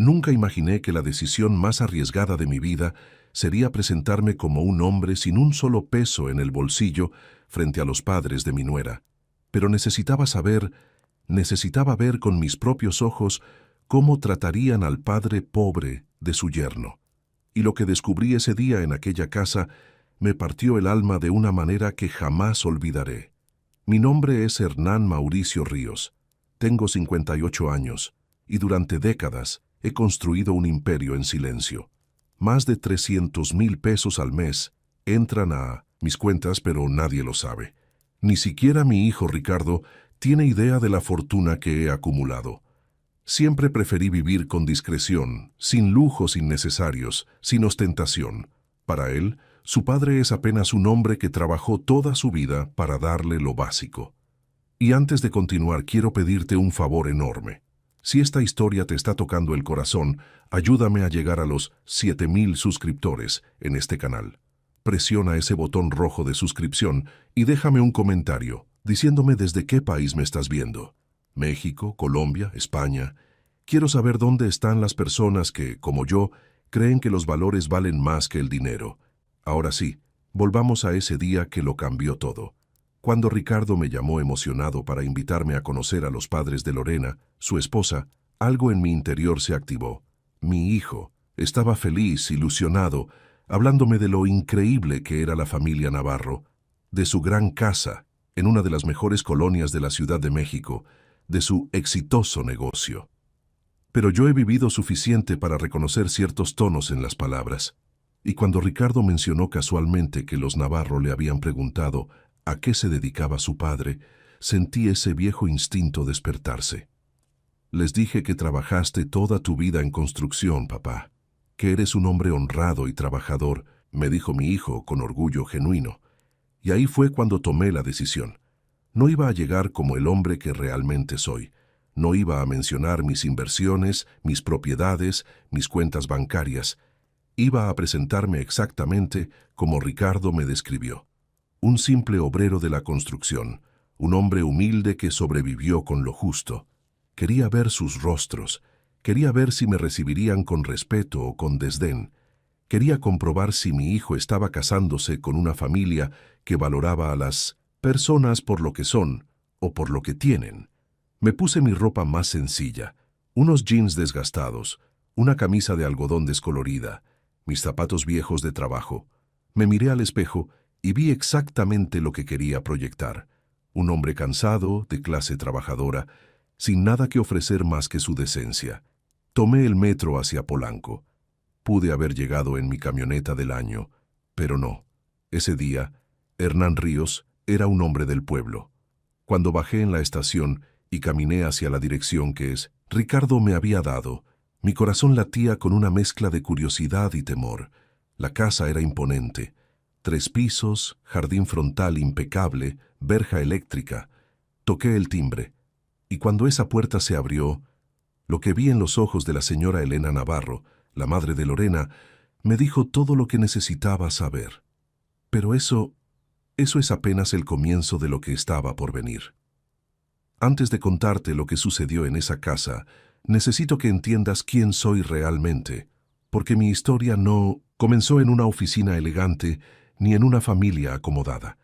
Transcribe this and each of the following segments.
Nunca imaginé que la decisión más arriesgada de mi vida sería presentarme como un hombre sin un solo peso en el bolsillo frente a los padres de mi nuera. Pero necesitaba ver con mis propios ojos cómo tratarían al padre pobre de su yerno. Y lo que descubrí ese día en aquella casa me partió el alma de una manera que jamás olvidaré. Mi nombre es Hernán Mauricio Ríos. Tengo 58 años y durante décadas he construido un imperio en silencio. Más de 300,000 pesos al mes entran a mis cuentas, pero nadie lo sabe. Ni siquiera mi hijo Ricardo tiene idea de la fortuna que he acumulado. Siempre preferí vivir con discreción, sin lujos innecesarios, sin ostentación. Para él, su padre es apenas un hombre que trabajó toda su vida para darle lo básico. Y antes de continuar, quiero pedirte un favor enorme. Si esta historia te está tocando el corazón, ayúdame a llegar a los 7,000 suscriptores en este canal. Presiona ese botón rojo de suscripción y déjame un comentario diciéndome desde qué país me estás viendo. México, Colombia, España. Quiero saber dónde están las personas que, como yo, creen que los valores valen más que el dinero. Ahora sí, volvamos a ese día que lo cambió todo. Cuando Ricardo me llamó emocionado para invitarme a conocer a los padres de Lorena, su esposa, algo en mi interior se activó. Mi hijo estaba feliz, ilusionado, hablándome de lo increíble que era la familia Navarro, de su gran casa, en una de las mejores colonias de la Ciudad de México, de su exitoso negocio. Pero yo he vivido suficiente para reconocer ciertos tonos en las palabras. Y cuando Ricardo mencionó casualmente que los Navarro le habían preguntado a qué se dedicaba su padre, sentí ese viejo instinto despertarse. Les dije que trabajaste toda tu vida en construcción, papá, que eres un hombre honrado y trabajador, me dijo mi hijo con orgullo genuino. Y ahí fue cuando tomé la decisión. No iba a llegar como el hombre que realmente soy. No iba a mencionar mis inversiones, mis propiedades, mis cuentas bancarias. Iba a presentarme exactamente como Ricardo me describió. Un simple obrero de la construcción, un hombre humilde que sobrevivió con lo justo. Quería ver sus rostros, quería ver si me recibirían con respeto o con desdén. Quería comprobar si mi hijo estaba casándose con una familia que valoraba a las personas por lo que son o por lo que tienen. Me puse mi ropa más sencilla, unos jeans desgastados, una camisa de algodón descolorida, mis zapatos viejos de trabajo. Me miré al espejo y vi exactamente lo que quería proyectar. Un hombre cansado, de clase trabajadora, sin nada que ofrecer más que su decencia. Tomé el metro hacia Polanco. Pude haber llegado en mi camioneta del año, pero no. Ese día, Hernán Ríos era un hombre del pueblo. Cuando bajé en la estación y caminé hacia la dirección que Ricardo me había dado, mi corazón latía con una mezcla de curiosidad y temor. La casa era imponente. 3 pisos, jardín frontal impecable, verja eléctrica. Toqué el timbre, y cuando esa puerta se abrió, lo que vi en los ojos de la señora Elena Navarro, la madre de Lorena, me dijo todo lo que necesitaba saber. Pero eso es apenas el comienzo de lo que estaba por venir. Antes de contarte lo que sucedió en esa casa, necesito que entiendas quién soy realmente, porque mi historia no comenzó en una oficina elegante ni en una familia acomodada.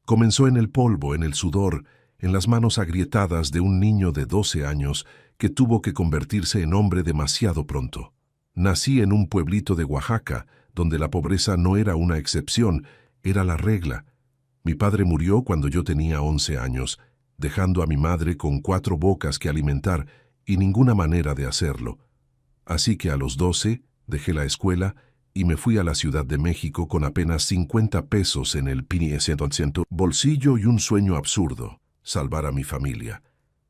Comenzó en el polvo, en el sudor, en las manos agrietadas de un niño de 12 años que tuvo que convertirse en hombre demasiado pronto. Nací en un pueblito de Oaxaca, donde la pobreza no era una excepción, era la regla. Mi padre murió cuando yo tenía 11 años, dejando a mi madre con 4 bocas que alimentar y ninguna manera de hacerlo. Así que a los 12 dejé la escuela y me fui a la Ciudad de México con apenas 50 pesos en el bolsillo y un sueño absurdo: salvar a mi familia.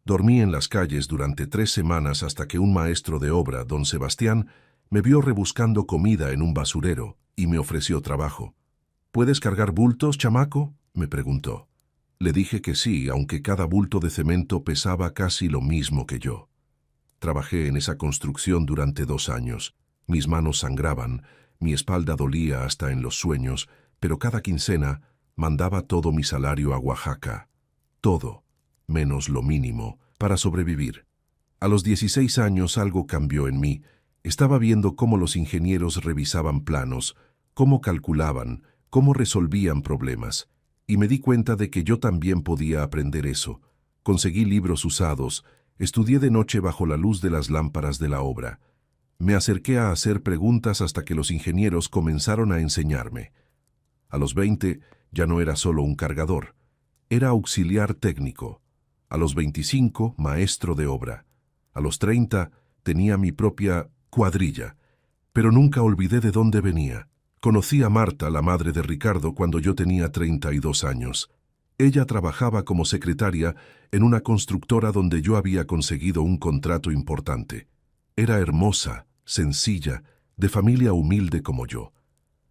Dormí en las calles durante 3 semanas hasta que un maestro de obra, don Sebastián, me vio rebuscando comida en un basurero y me ofreció trabajo. ¿Puedes cargar bultos, chamaco?, me preguntó. Le dije que sí, aunque cada bulto de cemento pesaba casi lo mismo que yo. Trabajé en esa construcción durante 2 años. Mis manos sangraban, mi espalda dolía hasta en los sueños, pero cada quincena mandaba todo mi salario a Oaxaca. Todo, menos lo mínimo, para sobrevivir. A los 16 años algo cambió en mí. Estaba viendo cómo los ingenieros revisaban planos, cómo calculaban, cómo resolvían problemas, y me di cuenta de que yo también podía aprender eso. Conseguí libros usados, estudié de noche bajo la luz de las lámparas de la obra. Me acerqué a hacer preguntas hasta que los ingenieros comenzaron a enseñarme. A los 20 ya no era solo un cargador, era auxiliar técnico. A los 25, maestro de obra. A los 30, tenía mi propia cuadrilla. Pero nunca olvidé de dónde venía. Conocí a Marta, la madre de Ricardo, cuando yo tenía 32 años. Ella trabajaba como secretaria en una constructora donde yo había conseguido un contrato importante. Era hermosa, sencilla, de familia humilde como yo.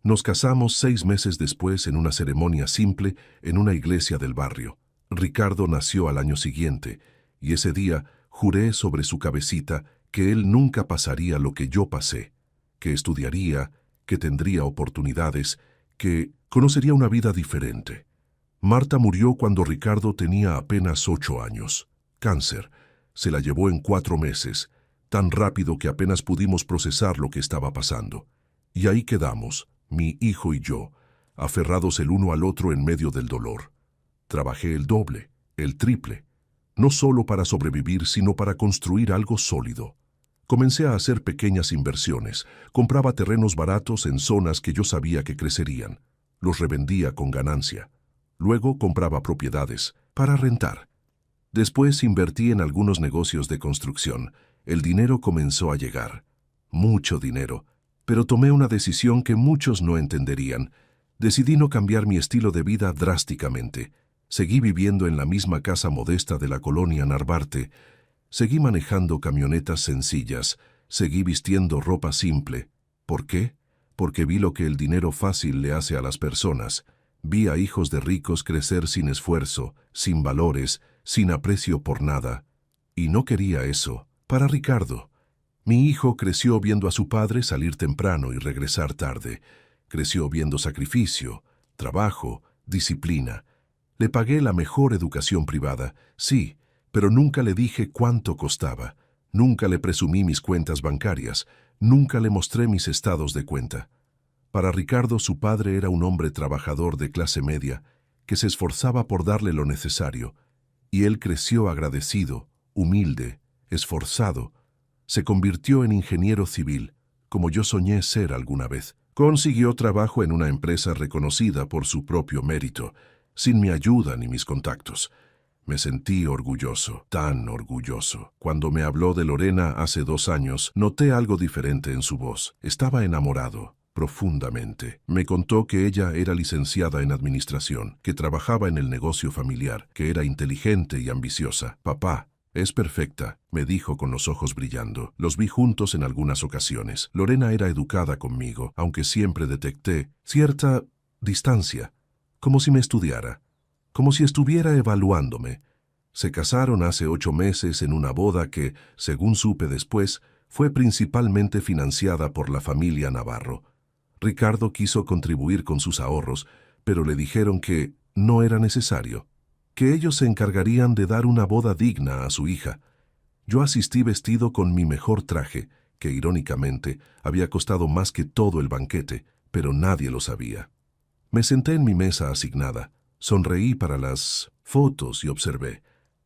Nos casamos 6 meses después en una ceremonia simple en una iglesia del barrio. Ricardo nació al año siguiente, y ese día juré sobre su cabecita que él nunca pasaría lo que yo pasé, que estudiaría, que tendría oportunidades, que conocería una vida diferente. Marta murió cuando Ricardo tenía apenas 8 años. Cáncer. Se la llevó en 4 meses, tan rápido que apenas pudimos procesar lo que estaba pasando. Y ahí quedamos, mi hijo y yo, aferrados el uno al otro en medio del dolor. Trabajé el doble, el triple, no solo para sobrevivir, sino para construir algo sólido. Comencé a hacer pequeñas inversiones, compraba terrenos baratos en zonas que yo sabía que crecerían, los revendía con ganancia. Luego compraba propiedades para rentar. Después invertí en algunos negocios de construcción. El dinero comenzó a llegar. Mucho dinero. Pero tomé una decisión que muchos no entenderían. Decidí no cambiar mi estilo de vida drásticamente. Seguí viviendo en la misma casa modesta de la colonia Narvarte. Seguí manejando camionetas sencillas. Seguí vistiendo ropa simple. ¿Por qué? Porque vi lo que el dinero fácil le hace a las personas. Vi a hijos de ricos crecer sin esfuerzo, sin valores, sin aprecio por nada. Y no quería eso. Para Ricardo. Mi hijo creció viendo a su padre salir temprano y regresar tarde. Creció viendo sacrificio, trabajo, disciplina. Le pagué la mejor educación privada, sí, pero nunca le dije cuánto costaba. Nunca le presumí mis cuentas bancarias. Nunca le mostré mis estados de cuenta. Para Ricardo, su padre era un hombre trabajador de clase media que se esforzaba por darle lo necesario, y él creció agradecido, humilde, esforzado. Se convirtió en ingeniero civil, como yo soñé ser alguna vez. Consiguió trabajo en una empresa reconocida por su propio mérito, sin mi ayuda ni mis contactos. Me sentí orgulloso, tan orgulloso. Cuando me habló de Lorena hace 2 años, noté algo diferente en su voz. Estaba enamorado. Profundamente. Me contó que ella era licenciada en administración, que trabajaba en el negocio familiar, que era inteligente y ambiciosa. Papá, es perfecta, me dijo con los ojos brillando. Los vi juntos en algunas ocasiones. Lorena era educada conmigo, aunque siempre detecté cierta distancia, como si me estudiara, como si estuviera evaluándome. Se casaron hace 8 meses en una boda que, según supe después, fue principalmente financiada por la familia Navarro. Ricardo quiso contribuir con sus ahorros, pero le dijeron que no era necesario, que ellos se encargarían de dar una boda digna a su hija. Yo asistí vestido con mi mejor traje, que irónicamente había costado más que todo el banquete, pero nadie lo sabía. Me senté en mi mesa asignada, sonreí para las fotos y observé.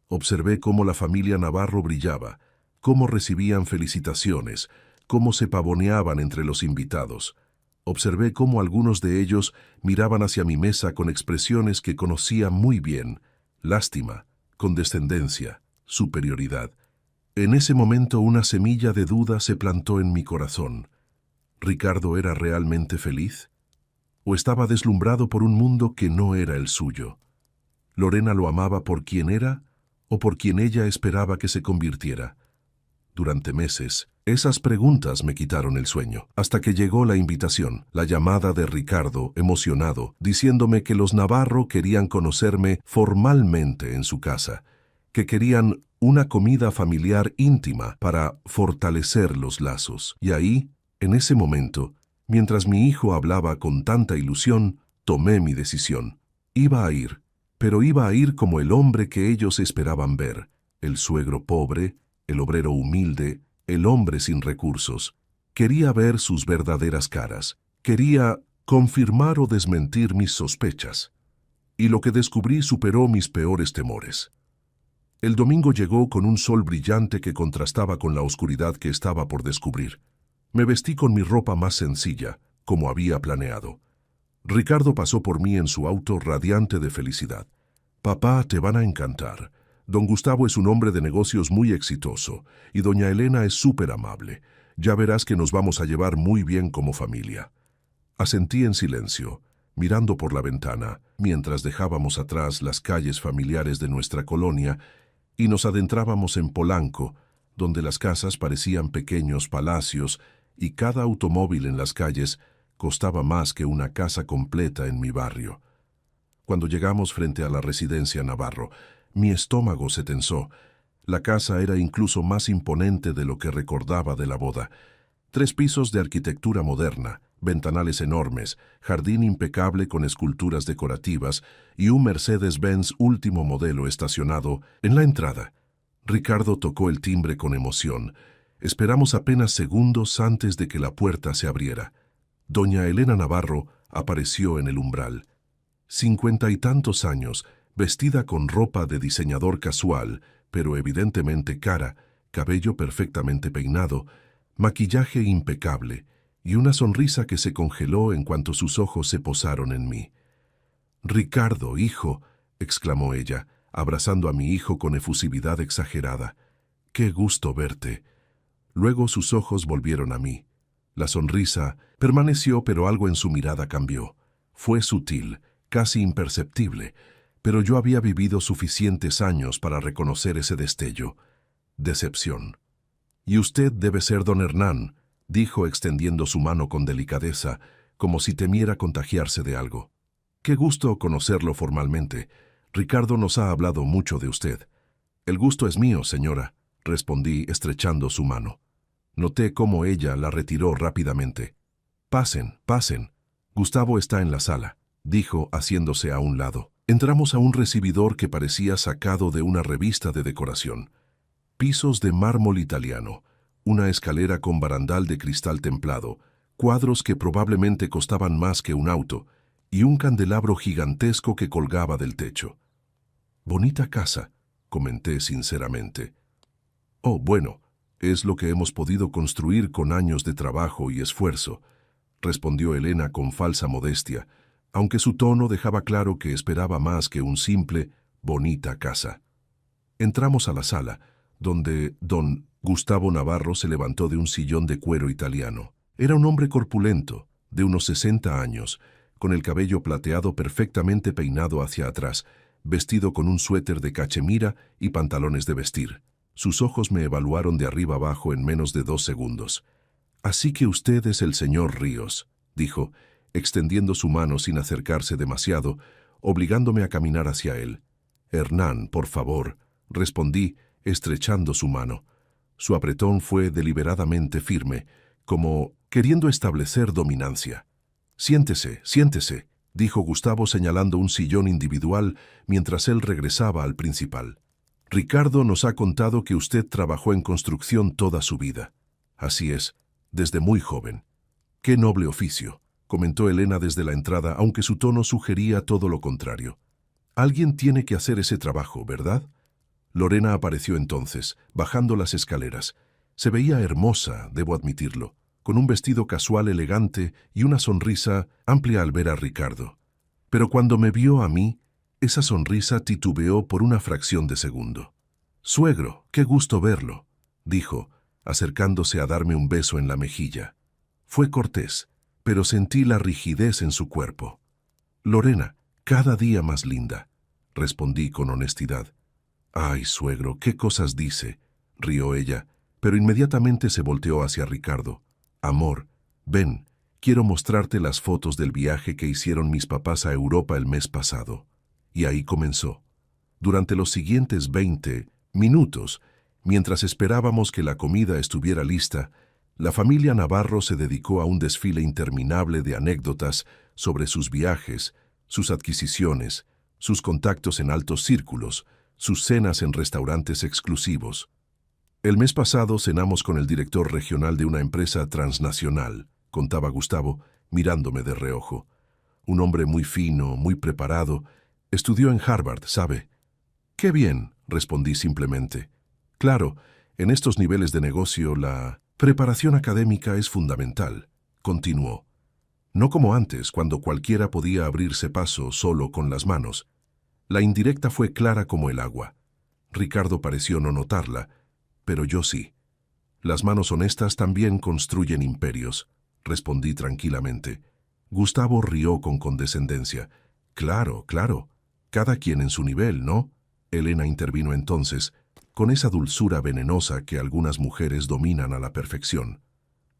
Observé cómo la familia Navarro brillaba, cómo recibían felicitaciones, cómo se pavoneaban entre los invitados. Observé cómo algunos de ellos miraban hacia mi mesa con expresiones que conocía muy bien: lástima, condescendencia, superioridad. En ese momento una semilla de duda se plantó en mi corazón. ¿Ricardo era realmente feliz? ¿O estaba deslumbrado por un mundo que no era el suyo? ¿Lorena lo amaba por quien era o por quien ella esperaba que se convirtiera? Durante meses, esas preguntas me quitaron el sueño, hasta que llegó la invitación, la llamada de Ricardo, emocionado, diciéndome que los Navarro querían conocerme formalmente en su casa, que querían una comida familiar íntima para fortalecer los lazos. Y ahí, en ese momento, mientras mi hijo hablaba con tanta ilusión, tomé mi decisión. Iba a ir, pero iba a ir como el hombre que ellos esperaban ver, el suegro pobre, el obrero humilde, el hombre sin recursos. Quería ver sus verdaderas caras. Quería confirmar o desmentir mis sospechas. Y lo que descubrí superó mis peores temores. El domingo llegó con un sol brillante que contrastaba con la oscuridad que estaba por descubrir. Me vestí con mi ropa más sencilla, como había planeado. Ricardo pasó por mí en su auto radiante de felicidad. «Papá, te van a encantar. Don Gustavo es un hombre de negocios muy exitoso y doña Elena es súper amable. Ya verás que nos vamos a llevar muy bien como familia». Asentí en silencio, mirando por la ventana, mientras dejábamos atrás las calles familiares de nuestra colonia y nos adentrábamos en Polanco, donde las casas parecían pequeños palacios y cada automóvil en las calles costaba más que una casa completa en mi barrio. Cuando llegamos frente a la residencia Navarro, mi estómago se tensó. La casa era incluso más imponente de lo que recordaba de la boda. 3 pisos de arquitectura moderna, ventanales enormes, jardín impecable con esculturas decorativas y un Mercedes-Benz último modelo estacionado en la entrada. Ricardo tocó el timbre con emoción. Esperamos apenas segundos antes de que la puerta se abriera. Doña Elena Navarro apareció en el umbral. 50 y tantos años, vestida con ropa de diseñador casual, pero evidentemente cara, cabello perfectamente peinado, maquillaje impecable y una sonrisa que se congeló en cuanto sus ojos se posaron en mí. «Ricardo, hijo», exclamó ella, abrazando a mi hijo con efusividad exagerada. «Qué gusto verte». Luego sus ojos volvieron a mí. La sonrisa permaneció, pero algo en su mirada cambió. Fue sutil, casi imperceptible, pero yo había vivido suficientes años para reconocer ese destello. Decepción. «Y usted debe ser don Hernán», dijo extendiendo su mano con delicadeza, como si temiera contagiarse de algo. «Qué gusto conocerlo formalmente. Ricardo nos ha hablado mucho de usted». «El gusto es mío, señora», respondí estrechando su mano. Noté cómo ella la retiró rápidamente. «Pasen, pasen. Gustavo está en la sala», dijo haciéndose a un lado. Entramos a un recibidor que parecía sacado de una revista de decoración. Pisos de mármol italiano, una escalera con barandal de cristal templado, cuadros que probablemente costaban más que un auto, y un candelabro gigantesco que colgaba del techo. «Bonita casa», comenté sinceramente. «Oh, bueno, es lo que hemos podido construir con años de trabajo y esfuerzo», respondió Elena con falsa modestia, aunque su tono dejaba claro que esperaba más que un simple «bonita casa». Entramos a la sala, donde don Gustavo Navarro se levantó de un sillón de cuero italiano. Era un hombre corpulento, de unos 60 años, con el cabello plateado perfectamente peinado hacia atrás, vestido con un suéter de cachemira y pantalones de vestir. Sus ojos me evaluaron de arriba abajo en menos de 2 segundos. «Así que usted es el señor Ríos», dijo, extendiendo su mano sin acercarse demasiado, obligándome a caminar hacia él. «Hernán, por favor», respondí, estrechando su mano. Su apretón fue deliberadamente firme, como queriendo establecer dominancia. «Siéntese, siéntese», dijo Gustavo señalando un sillón individual mientras él regresaba al principal. «Ricardo nos ha contado que usted trabajó en construcción toda su vida». «Así es, desde muy joven». «Qué noble oficio», comentó Elena desde la entrada, aunque su tono sugería todo lo contrario. «Alguien tiene que hacer ese trabajo, ¿verdad?». Lorena apareció entonces, bajando las escaleras. Se veía hermosa, debo admitirlo, con un vestido casual elegante y una sonrisa amplia al ver a Ricardo. Pero cuando me vio a mí, esa sonrisa titubeó por una fracción de segundo. «Suegro, qué gusto verlo», dijo, acercándose a darme un beso en la mejilla. Fue cortés, pero sentí la rigidez en su cuerpo. «Lorena, cada día más linda», respondí con honestidad. «Ay, suegro, qué cosas dice», rió ella, pero inmediatamente se volteó hacia Ricardo. «Amor, ven, quiero mostrarte las fotos del viaje que hicieron mis papás a Europa el mes pasado». Y ahí comenzó. Durante los siguientes 20 minutos, mientras esperábamos que la comida estuviera lista, la familia Navarro se dedicó a un desfile interminable de anécdotas sobre sus viajes, sus adquisiciones, sus contactos en altos círculos, sus cenas en restaurantes exclusivos. El mes pasado cenamos con el director regional de una empresa transnacional, contaba Gustavo, mirándome de reojo. Un hombre muy fino, muy preparado. Estudió en Harvard, ¿sabe? «Qué bien», respondí simplemente. «Claro, en estos niveles de negocio la preparación académica es fundamental», continuó. «No como antes, cuando cualquiera podía abrirse paso solo con las manos». La indirecta fue clara como el agua. Ricardo pareció no notarla, pero yo sí. «Las manos honestas también construyen imperios», respondí tranquilamente. Gustavo rió con condescendencia. «Claro, claro. Cada quien en su nivel, ¿no?». Elena intervino entonces, con esa dulzura venenosa que algunas mujeres dominan a la perfección.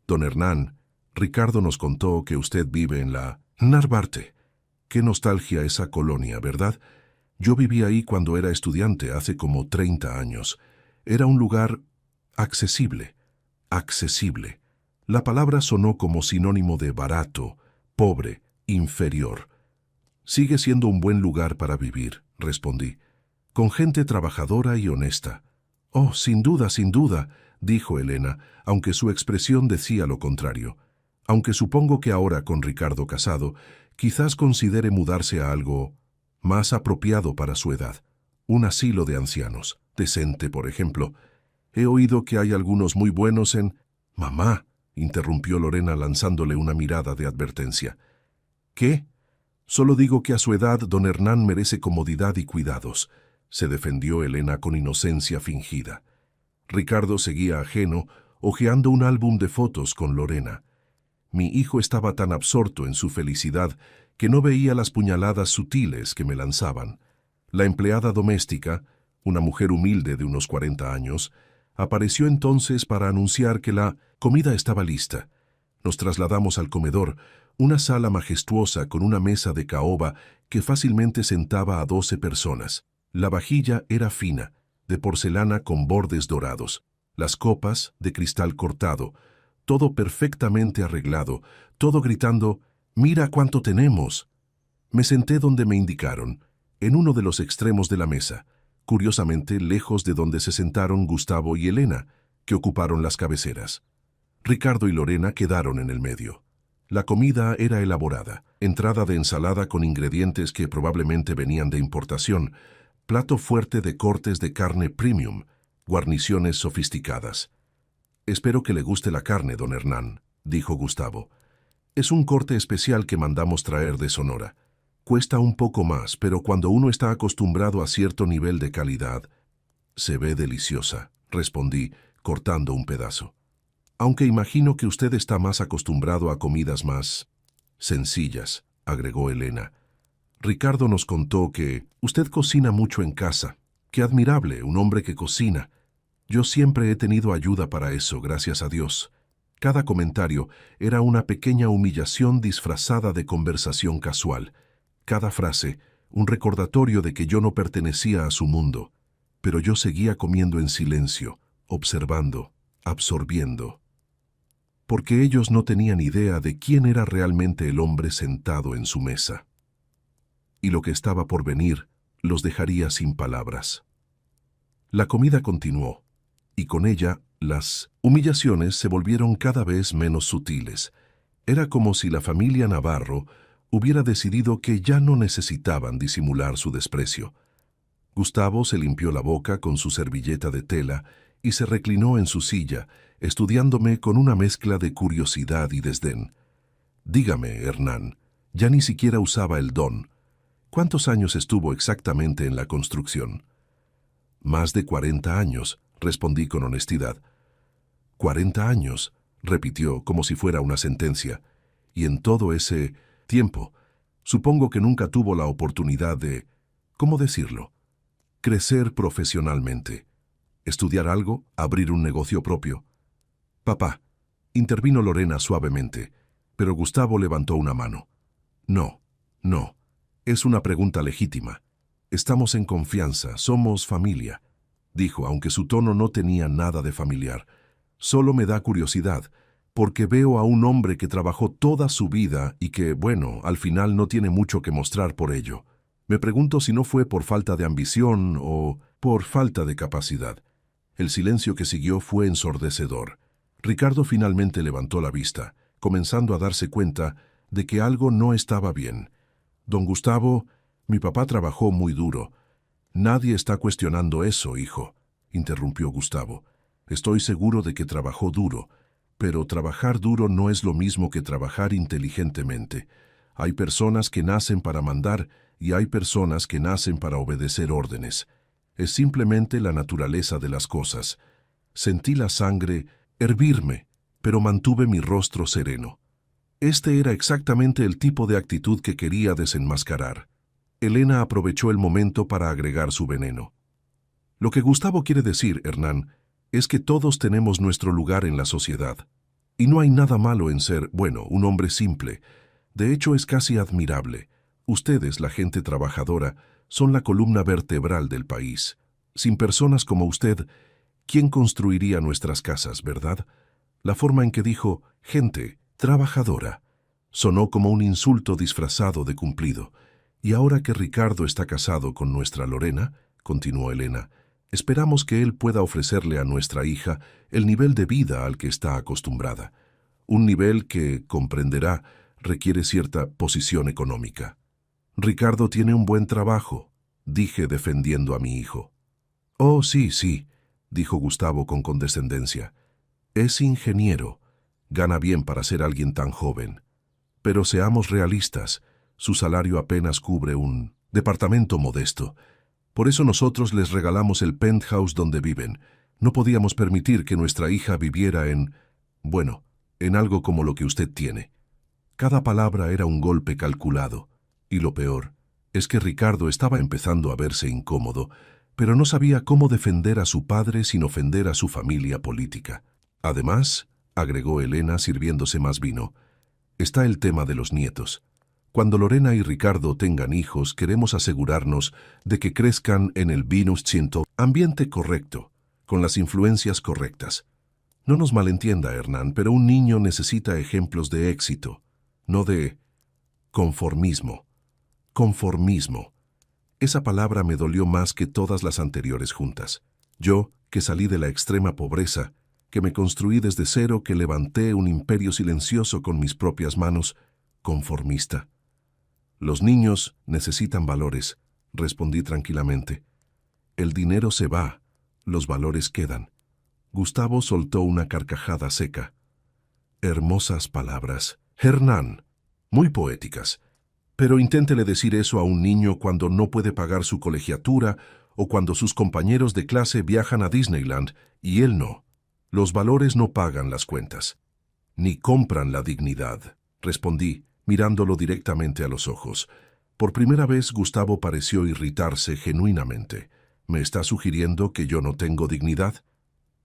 «Don Hernán, Ricardo nos contó que usted vive en la Narvarte. Qué nostalgia esa colonia, ¿verdad? Yo viví ahí cuando era estudiante, hace como 30 años. Era un lugar accesible. Accesible. La palabra sonó como sinónimo de barato, pobre, inferior. Sigue siendo un buen lugar para vivir», respondí, «con gente trabajadora y honesta». «Oh, sin duda», dijo Elena, aunque su expresión decía lo contrario. «Aunque supongo que ahora, con Ricardo casado, quizás considere mudarse a algo más apropiado para su edad. Un asilo de ancianos, decente, por ejemplo. He oído que hay algunos muy buenos en...». «Mamá», interrumpió Lorena lanzándole una mirada de advertencia. «¿Qué? Solo digo que a su edad don Hernán merece comodidad y cuidados», se defendió Elena con inocencia fingida. Ricardo seguía ajeno, hojeando un álbum de fotos con Lorena. Mi hijo estaba tan absorto en su felicidad que no veía las puñaladas sutiles que me lanzaban. La empleada doméstica, una mujer humilde de unos 40 años, apareció entonces para anunciar que la comida estaba lista. Nos trasladamos al comedor, una sala majestuosa con una mesa de caoba que fácilmente sentaba a 12 personas. La vajilla era fina, de porcelana con bordes dorados. Las copas, de cristal cortado. Todo perfectamente arreglado, todo gritando, «¡Mira cuánto tenemos!». Me senté donde me indicaron, en uno de los extremos de la mesa, curiosamente lejos de donde se sentaron Gustavo y Elena, que ocuparon las cabeceras. Ricardo y Lorena quedaron en el medio. La comida era elaborada, entrada de ensalada con ingredientes que probablemente venían de importación, plato fuerte de cortes de carne premium, guarniciones sofisticadas. «Espero que le guste la carne, don Hernán», dijo Gustavo. «Es un corte especial que mandamos traer de Sonora. Cuesta un poco más, pero cuando uno está acostumbrado a cierto nivel de calidad...». «Se ve deliciosa», respondí, cortando un pedazo. «Aunque imagino que usted está más acostumbrado a comidas más sencillas», agregó Elena. «Ricardo nos contó que usted cocina mucho en casa. Qué admirable, un hombre que cocina. Yo siempre he tenido ayuda para eso, gracias a Dios». Cada comentario era una pequeña humillación disfrazada de conversación casual. Cada frase, un recordatorio de que yo no pertenecía a su mundo. Pero yo seguía comiendo en silencio, observando, absorbiendo. Porque ellos no tenían idea de quién era realmente el hombre sentado en su mesa. Y lo que estaba por venir los dejaría sin palabras. La comida continuó, y con ella las humillaciones se volvieron cada vez menos sutiles. Era como si la familia Navarro hubiera decidido que ya no necesitaban disimular su desprecio. Gustavo se limpió la boca con su servilleta de tela y se reclinó en su silla, estudiándome con una mezcla de curiosidad y desdén. «Dígame, Hernán», ya ni siquiera usaba el don. «¿Cuántos años estuvo exactamente en la construcción?». «Más de 40 años», respondí con honestidad. «40 años», repitió como si fuera una sentencia. «Y en todo ese tiempo, supongo que nunca tuvo la oportunidad de, ¿cómo decirlo?, crecer profesionalmente, estudiar algo, abrir un negocio propio». «Papá», intervino Lorena suavemente, pero Gustavo levantó una mano. «No, no, es una pregunta legítima. Estamos en confianza, somos familia», dijo, aunque su tono no tenía nada de familiar. «Solo me da curiosidad, porque veo a un hombre que trabajó toda su vida y que, bueno, al final no tiene mucho que mostrar por ello. Me pregunto si no fue por falta de ambición o por falta de capacidad». El silencio que siguió fue ensordecedor. Ricardo finalmente levantó la vista, comenzando a darse cuenta de que algo no estaba bien. Don Gustavo, mi papá trabajó muy duro. Nadie está cuestionando eso, hijo, interrumpió Gustavo. Estoy seguro de que trabajó duro, pero trabajar duro no es lo mismo que trabajar inteligentemente. Hay personas que nacen para mandar y hay personas que nacen para obedecer órdenes. Es simplemente la naturaleza de las cosas. Sentí la sangre hervirme, pero mantuve mi rostro sereno. Este era exactamente el tipo de actitud que quería desenmascarar. Elena aprovechó el momento para agregar su veneno. Lo que Gustavo quiere decir, Hernán, es que todos tenemos nuestro lugar en la sociedad. Y no hay nada malo en ser, bueno, un hombre simple. De hecho, es casi admirable. Ustedes, la gente trabajadora, son la columna vertebral del país. Sin personas como usted, ¿quién construiría nuestras casas, verdad? La forma en que dijo gente trabajadora sonó como un insulto disfrazado de cumplido. Y ahora que Ricardo está casado con nuestra Lorena, continuó Elena, esperamos que él pueda ofrecerle a nuestra hija el nivel de vida al que está acostumbrada. Un nivel que, comprenderá, requiere cierta posición económica. Ricardo tiene un buen trabajo, dije defendiendo a mi hijo. Oh, sí, sí, dijo Gustavo con condescendencia. Es ingeniero. Gana bien para ser alguien tan joven. Pero seamos realistas, su salario apenas cubre un departamento modesto. Por eso nosotros les regalamos el penthouse donde viven. No podíamos permitir que nuestra hija viviera bueno, en algo como lo que usted tiene. Cada palabra era un golpe calculado. Y lo peor es que Ricardo estaba empezando a verse incómodo, pero no sabía cómo defender a su padre sin ofender a su familia política. Además, agregó Elena sirviéndose más vino, está el tema de los nietos. Cuando Lorena y Ricardo tengan hijos, queremos asegurarnos de que crezcan en el ambiente correcto, con las influencias correctas. No nos malentienda, Hernán, pero un niño necesita ejemplos de éxito, no de conformismo. Conformismo. Esa palabra me dolió más que todas las anteriores juntas. Yo, que salí de la extrema pobreza, que me construí desde cero, que levanté un imperio silencioso con mis propias manos, conformista. Los niños necesitan valores, respondí tranquilamente. El dinero se va, los valores quedan. Gustavo soltó una carcajada seca. Hermosas palabras. Hernán, muy poéticas. Pero inténtele decir eso a un niño cuando no puede pagar su colegiatura o cuando sus compañeros de clase viajan a Disneyland y él no. Los valores no pagan las cuentas. Ni compran la dignidad, respondí, mirándolo directamente a los ojos. Por primera vez Gustavo pareció irritarse genuinamente. ¿Me está sugiriendo que yo no tengo dignidad?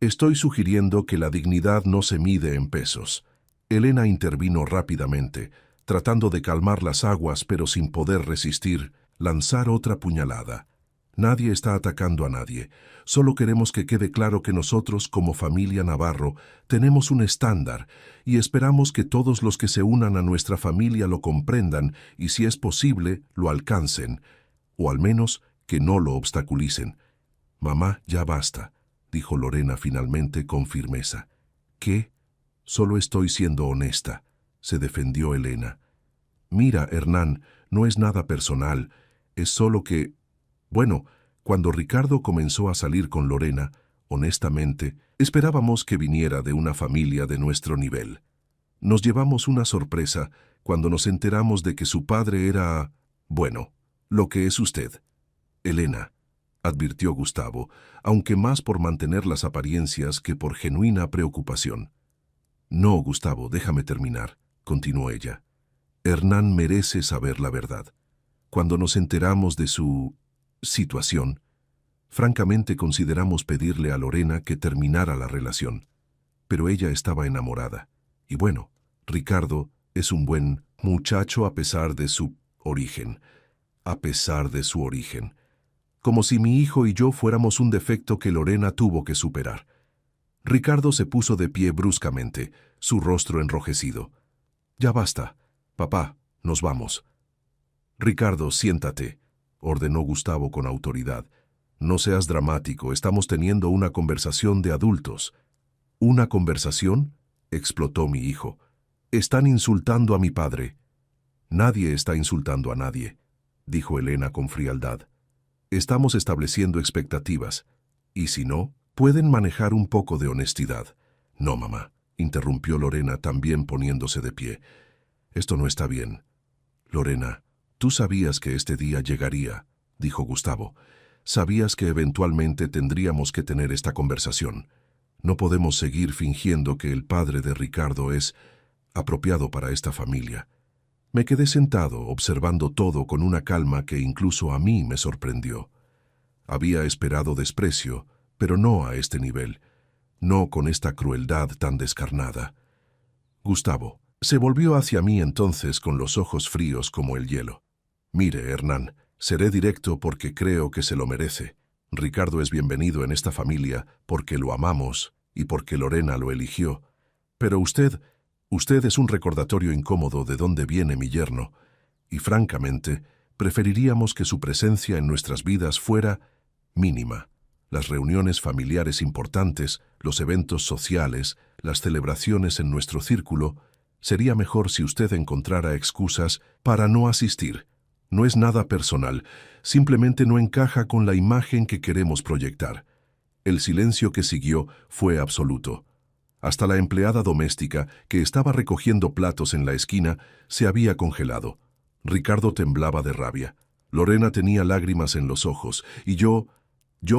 Estoy sugiriendo que la dignidad no se mide en pesos. Elena intervino rápidamente, tratando de calmar las aguas, pero sin poder resistir, lanzar otra puñalada. Nadie está atacando a nadie. Solo queremos que quede claro que nosotros, como familia Navarro, tenemos un estándar y esperamos que todos los que se unan a nuestra familia lo comprendan y, si es posible, lo alcancen, o al menos que no lo obstaculicen. Mamá, ya basta, dijo Lorena finalmente con firmeza. ¿Qué? Solo estoy siendo honesta, se defendió Elena. Mira, Hernán, no es nada personal, es solo que... Bueno, cuando Ricardo comenzó a salir con Lorena, honestamente, esperábamos que viniera de una familia de nuestro nivel. Nos llevamos una sorpresa cuando nos enteramos de que su padre era... bueno, lo que es usted. Elena, advirtió Gustavo, aunque más por mantener las apariencias que por genuina preocupación. No, Gustavo, déjame terminar, continuó ella. Hernán merece saber la verdad. Cuando nos enteramos de su situación, francamente consideramos pedirle a Lorena que terminara la relación. Pero ella estaba enamorada. Y bueno, Ricardo es un buen muchacho a pesar de su origen. A pesar de su origen. Como si mi hijo y yo fuéramos un defecto que Lorena tuvo que superar. Ricardo se puso de pie bruscamente, su rostro enrojecido. Ya basta. Papá, nos vamos. Ricardo, siéntate, ordenó Gustavo con autoridad. No seas dramático, estamos teniendo una conversación de adultos. ¿Una conversación?, explotó mi hijo. Están insultando a mi padre. Nadie está insultando a nadie, dijo Elena con frialdad. Estamos estableciendo expectativas, y si no, pueden manejar un poco de honestidad. No, mamá, interrumpió Lorena también poniéndose de pie. Esto no está bien. Lorena, tú sabías que este día llegaría, dijo Gustavo. Sabías que eventualmente tendríamos que tener esta conversación. No podemos seguir fingiendo que el padre de Ricardo es apropiado para esta familia. Me quedé sentado observando todo con una calma que incluso a mí me sorprendió. Había esperado desprecio, pero no a este nivel, no con esta crueldad tan descarnada. Gustavo se volvió hacia mí entonces con los ojos fríos como el hielo. Mire, Hernán, seré directo porque creo que se lo merece. Ricardo es bienvenido en esta familia porque lo amamos y porque Lorena lo eligió. Pero usted es un recordatorio incómodo de dónde viene mi yerno, y francamente, preferiríamos que su presencia en nuestras vidas fuera mínima. Las reuniones familiares importantes, los eventos sociales, las celebraciones en nuestro círculo, sería mejor si usted encontrara excusas para no asistir. No es nada personal, simplemente no encaja con la imagen que queremos proyectar. El silencio que siguió fue absoluto. Hasta la empleada doméstica, que estaba recogiendo platos en la esquina, se había congelado. Ricardo temblaba de rabia. Lorena tenía lágrimas en los ojos, y yo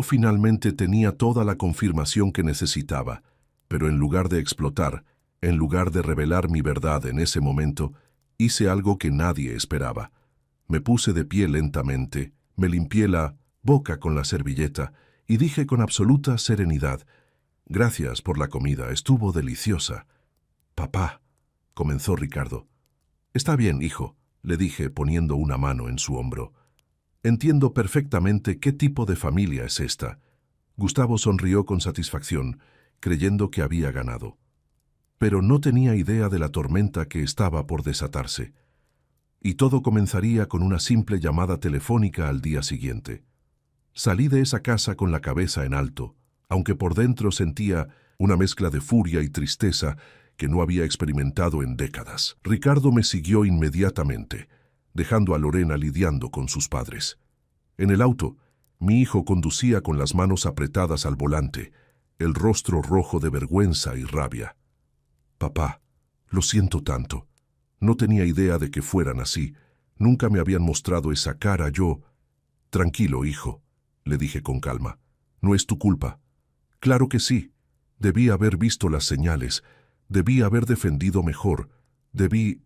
finalmente tenía toda la confirmación que necesitaba. Pero en lugar de explotar, en lugar de revelar mi verdad en ese momento, hice algo que nadie esperaba. Me puse de pie lentamente, me limpié la boca con la servilleta y dije con absoluta serenidad: «Gracias por la comida, estuvo deliciosa». «Papá», comenzó Ricardo. «Está bien, hijo», le dije poniendo una mano en su hombro. «Entiendo perfectamente qué tipo de familia es esta». Gustavo sonrió con satisfacción, creyendo que había ganado. Pero no tenía idea de la tormenta que estaba por desatarse. Y todo comenzaría con una simple llamada telefónica al día siguiente. Salí de esa casa con la cabeza en alto, aunque por dentro sentía una mezcla de furia y tristeza que no había experimentado en décadas. Ricardo me siguió inmediatamente, dejando a Lorena lidiando con sus padres. En el auto, mi hijo conducía con las manos apretadas al volante, el rostro rojo de vergüenza y rabia. «Papá, lo siento tanto. No tenía idea de que fueran así. Nunca me habían mostrado esa cara yo». «Tranquilo, hijo», le dije con calma. «No es tu culpa». «Claro que sí. Debí haber visto las señales. Debí haber defendido mejor. Debí...»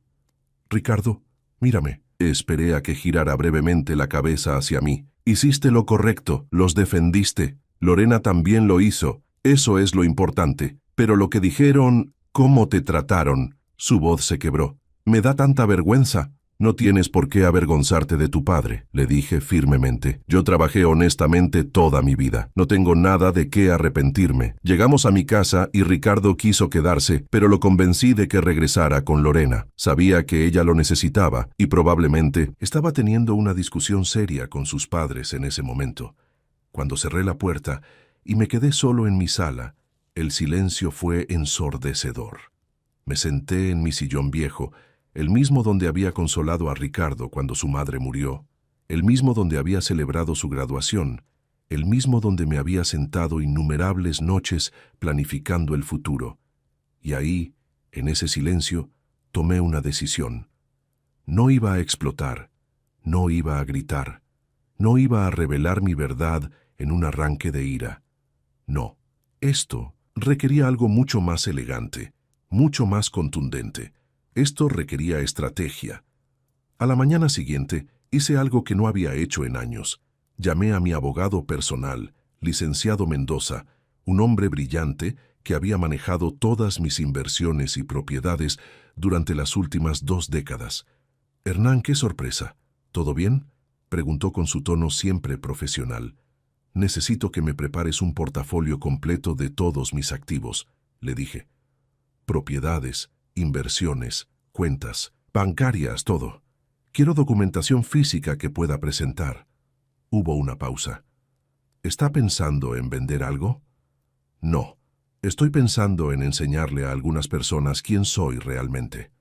«Ricardo, mírame». Esperé a que girara brevemente la cabeza hacia mí. «Hiciste lo correcto, los defendiste. Lorena también lo hizo. Eso es lo importante. Pero lo que dijeron, cómo te trataron». Su voz se quebró. «Me da tanta vergüenza». «No tienes por qué avergonzarte de tu padre», le dije firmemente. «Yo trabajé honestamente toda mi vida. No tengo nada de qué arrepentirme. Llegamos a mi casa y Ricardo quiso quedarse, pero lo convencí de que regresara con Lorena. Sabía que ella lo necesitaba y probablemente estaba teniendo una discusión seria con sus padres en ese momento. Cuando cerré la puerta y me quedé solo en mi sala, el silencio fue ensordecedor. Me senté en mi sillón viejo, el mismo donde había consolado a Ricardo cuando su madre murió, el mismo donde había celebrado su graduación, el mismo donde me había sentado innumerables noches planificando el futuro. Y ahí, en ese silencio, tomé una decisión. No iba a explotar, no iba a gritar, no iba a revelar mi verdad en un arranque de ira. No, esto requería algo mucho más elegante, mucho más contundente. Esto requería estrategia. A la mañana siguiente hice algo que no había hecho en años. Llamé a mi abogado personal, licenciado Mendoza, un hombre brillante que había manejado todas mis inversiones y propiedades durante las últimas 2 décadas. «Hernán, qué sorpresa. ¿Todo bien?», preguntó con su tono siempre profesional. «Necesito que me prepares un portafolio completo de todos mis activos», le dije. «Propiedades, inversiones, cuentas, bancarias, todo. Quiero documentación física que pueda presentar». Hubo una pausa. ¿Está pensando en vender algo? No. Estoy pensando en enseñarle a algunas personas quién soy realmente.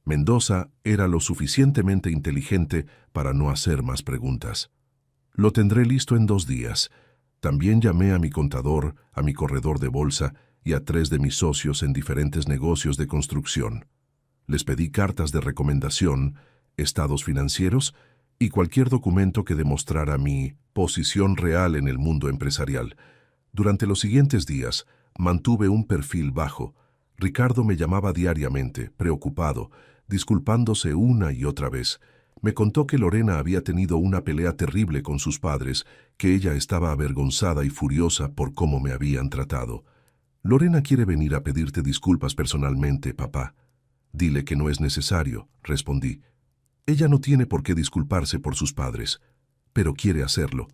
Mendoza era lo suficientemente inteligente para no hacer más preguntas. Lo tendré listo en 2 días. También llamé a mi contador, a mi corredor de bolsa y a 3 de mis socios en diferentes negocios de construcción. Les pedí cartas de recomendación, estados financieros y cualquier documento que demostrara mi posición real en el mundo empresarial. Durante los siguientes días, mantuve un perfil bajo. Ricardo me llamaba diariamente, preocupado, disculpándose una y otra vez. Me contó que Lorena había tenido una pelea terrible con sus padres, que ella estaba avergonzada y furiosa por cómo me habían tratado. Lorena quiere venir a pedirte disculpas personalmente, papá. Dile que no es necesario, respondí. Ella no tiene por qué disculparse por sus padres, pero quiere hacerlo.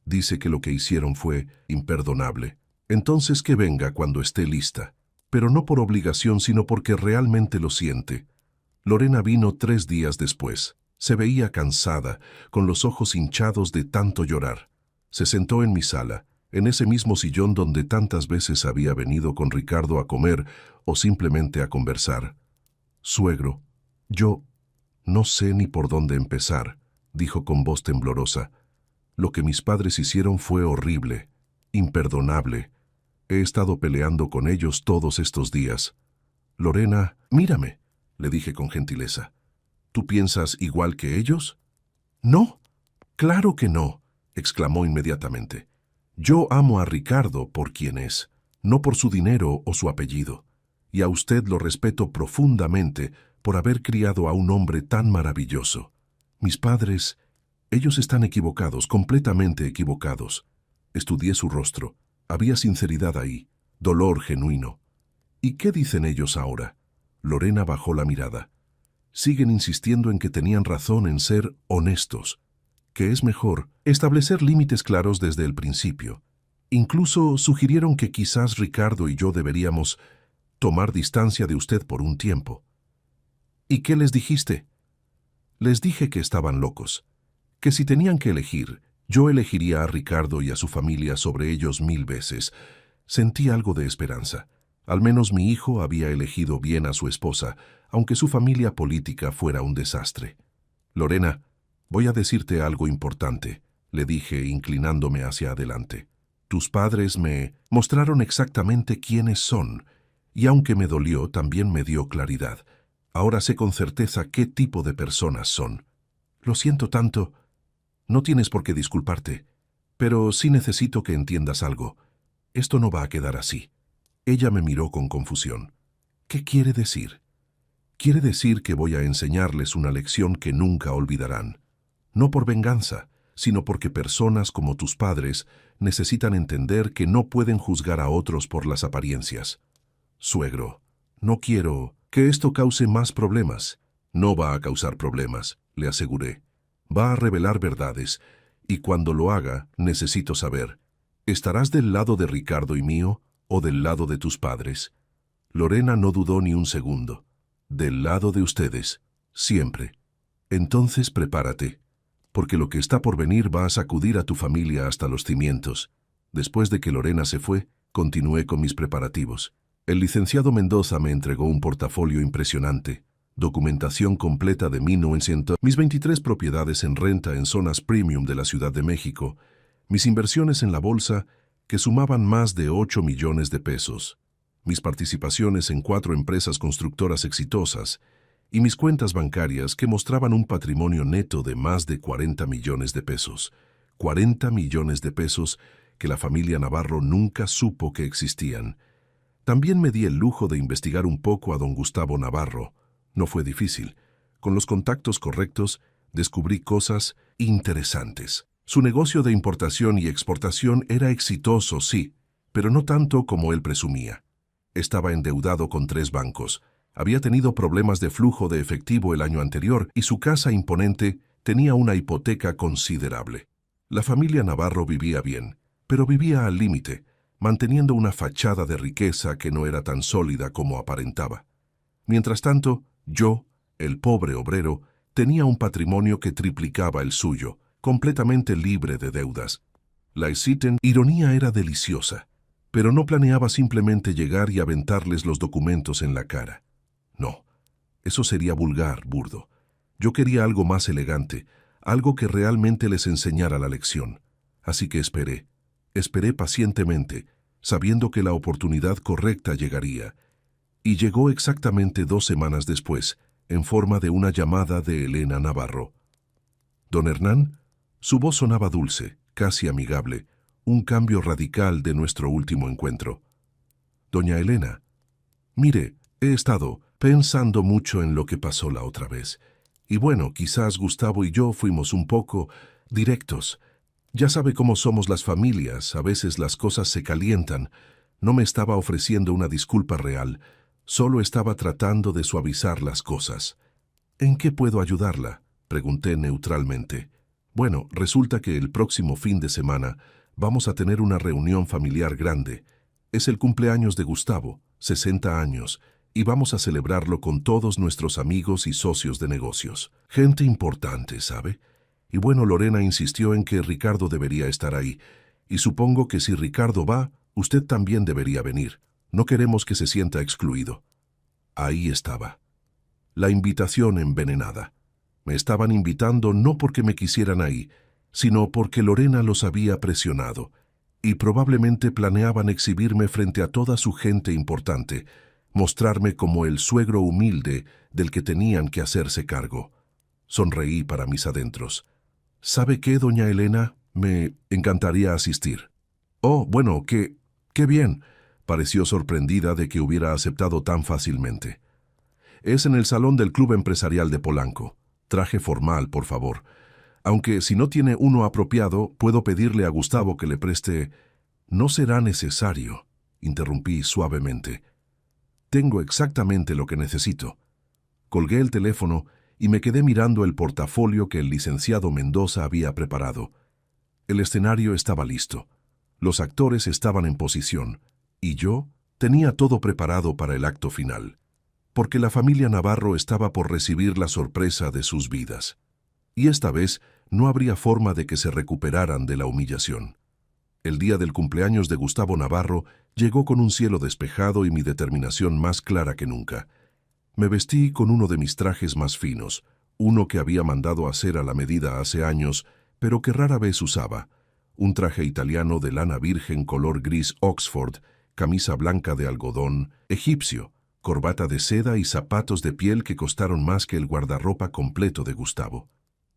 Dice que lo que hicieron fue imperdonable. Entonces que venga cuando esté lista, pero no por obligación, sino porque realmente lo siente. Lorena vino 3 días después. Se veía cansada, con los ojos hinchados de tanto llorar. Se sentó en mi sala, en ese mismo sillón donde tantas veces había venido con Ricardo a comer o simplemente a conversar. Suegro, yo no sé ni por dónde empezar, dijo con voz temblorosa. Lo que mis padres hicieron fue horrible, imperdonable. He estado peleando con ellos todos estos días. Lorena, mírame, le dije con gentileza. ¿Tú piensas igual que ellos? No, claro que no, exclamó inmediatamente. Yo amo a Ricardo por quien es, no por su dinero o su apellido. Y a usted lo respeto profundamente por haber criado a un hombre tan maravilloso. Mis padres, ellos están equivocados, completamente equivocados. Estudié su rostro. Había sinceridad ahí, dolor genuino. ¿Y qué dicen ellos ahora? Lorena bajó la mirada. Siguen insistiendo en que tenían razón en ser honestos, que es mejor establecer límites claros desde el principio. Incluso sugirieron que quizás Ricardo y yo deberíamos tomar distancia de usted por un tiempo. ¿Y qué les dijiste? Les dije que estaban locos, que si tenían que elegir, yo elegiría a Ricardo y a su familia sobre ellos 1000 veces. Sentí algo de esperanza. Al menos mi hijo había elegido bien a su esposa, aunque su familia política fuera un desastre. Lorena, voy a decirte algo importante, le dije inclinándome hacia adelante. Tus padres me mostraron exactamente quiénes son, y aunque me dolió, también me dio claridad. Ahora sé con certeza qué tipo de personas son. Lo siento tanto. No tienes por qué disculparte, pero sí necesito que entiendas algo. Esto no va a quedar así. Ella me miró con confusión. ¿Qué quiere decir? Quiere decir que voy a enseñarles una lección que nunca olvidarán. No por venganza, sino porque personas como tus padres necesitan entender que no pueden juzgar a otros por las apariencias. Suegro, no quiero que esto cause más problemas. No va a causar problemas, le aseguré. Va a revelar verdades, y cuando lo haga, necesito saber, ¿estarás del lado de Ricardo y mío o del lado de tus padres? Lorena no dudó ni un segundo. Del lado de ustedes, siempre. Entonces prepárate, porque lo que está por venir va a sacudir a tu familia hasta los cimientos. Después de que Lorena se fue, continué con mis preparativos. El licenciado Mendoza me entregó un portafolio impresionante, documentación completa de 1900, mis 23 propiedades en renta en zonas premium de la Ciudad de México, mis inversiones en la bolsa, que sumaban más de 8 millones de pesos, mis participaciones en 4 empresas constructoras exitosas y mis cuentas bancarias que mostraban un patrimonio neto de más de 40 millones de pesos. 40 millones de pesos que la familia Navarro nunca supo que existían. También me di el lujo de investigar un poco a don Gustavo Navarro. No fue difícil. Con los contactos correctos, descubrí cosas interesantes. Su negocio de importación y exportación era exitoso, sí, pero no tanto como él presumía. Estaba endeudado con 3 bancos. Había tenido problemas de flujo de efectivo el año anterior y su casa imponente tenía una hipoteca considerable. La familia Navarro vivía bien, pero vivía al límite, manteniendo una fachada de riqueza que no era tan sólida como aparentaba. Mientras tanto, yo, el pobre obrero, tenía un patrimonio que triplicaba el suyo, completamente libre de deudas. La ironía era deliciosa, pero no planeaba simplemente llegar y aventarles los documentos en la cara. No, eso sería vulgar, burdo. Yo quería algo más elegante, algo que realmente les enseñara la lección. Así que esperé pacientemente, sabiendo que la oportunidad correcta llegaría. Y llegó exactamente 2 semanas después, en forma de una llamada de Elena Navarro. «Don Hernán», su voz sonaba dulce, casi amigable, un cambio radical de nuestro último encuentro. «Doña Elena, mire, he estado pensando mucho en lo que pasó la otra vez. Y bueno, quizás Gustavo y yo fuimos un poco directos. Ya sabe cómo somos las familias, a veces las cosas se calientan. No me estaba ofreciendo una disculpa real, solo estaba tratando de suavizar las cosas». «¿En qué puedo ayudarla?», pregunté neutralmente. «Bueno, resulta que el próximo fin de semana vamos a tener una reunión familiar grande. Es el cumpleaños de Gustavo, 60 años, y vamos a celebrarlo con todos nuestros amigos y socios de negocios. Gente importante, ¿sabe? Y bueno, Lorena insistió en que Ricardo debería estar ahí, y supongo que si Ricardo va, usted también debería venir. No queremos que se sienta excluido». Ahí estaba. La invitación envenenada. Me estaban invitando no porque me quisieran ahí, sino porque Lorena los había presionado, y probablemente planeaban exhibirme frente a toda su gente importante, mostrarme como el suegro humilde del que tenían que hacerse cargo. Sonreí para mis adentros. «¿Sabe qué, doña Elena? Me encantaría asistir». «Oh, bueno, qué bien», pareció sorprendida de que hubiera aceptado tan fácilmente. «Es en el salón del Club Empresarial de Polanco. Traje formal, por favor. Aunque si no tiene uno apropiado, puedo pedirle a Gustavo que le preste». «No será necesario», interrumpí suavemente. «Tengo exactamente lo que necesito». Colgué el teléfono y me quedé mirando el portafolio que el licenciado Mendoza había preparado. El escenario estaba listo. Los actores estaban en posición. Y yo tenía todo preparado para el acto final. Porque la familia Navarro estaba por recibir la sorpresa de sus vidas. Y esta vez no habría forma de que se recuperaran de la humillación. El día del cumpleaños de Gustavo Navarro llegó con un cielo despejado y mi determinación más clara que nunca. Me vestí con uno de mis trajes más finos, uno que había mandado hacer a la medida hace años, pero que rara vez usaba. Un traje italiano de lana virgen color gris Oxford, camisa blanca de algodón, egipcio, corbata de seda y zapatos de piel que costaron más que el guardarropa completo de Gustavo.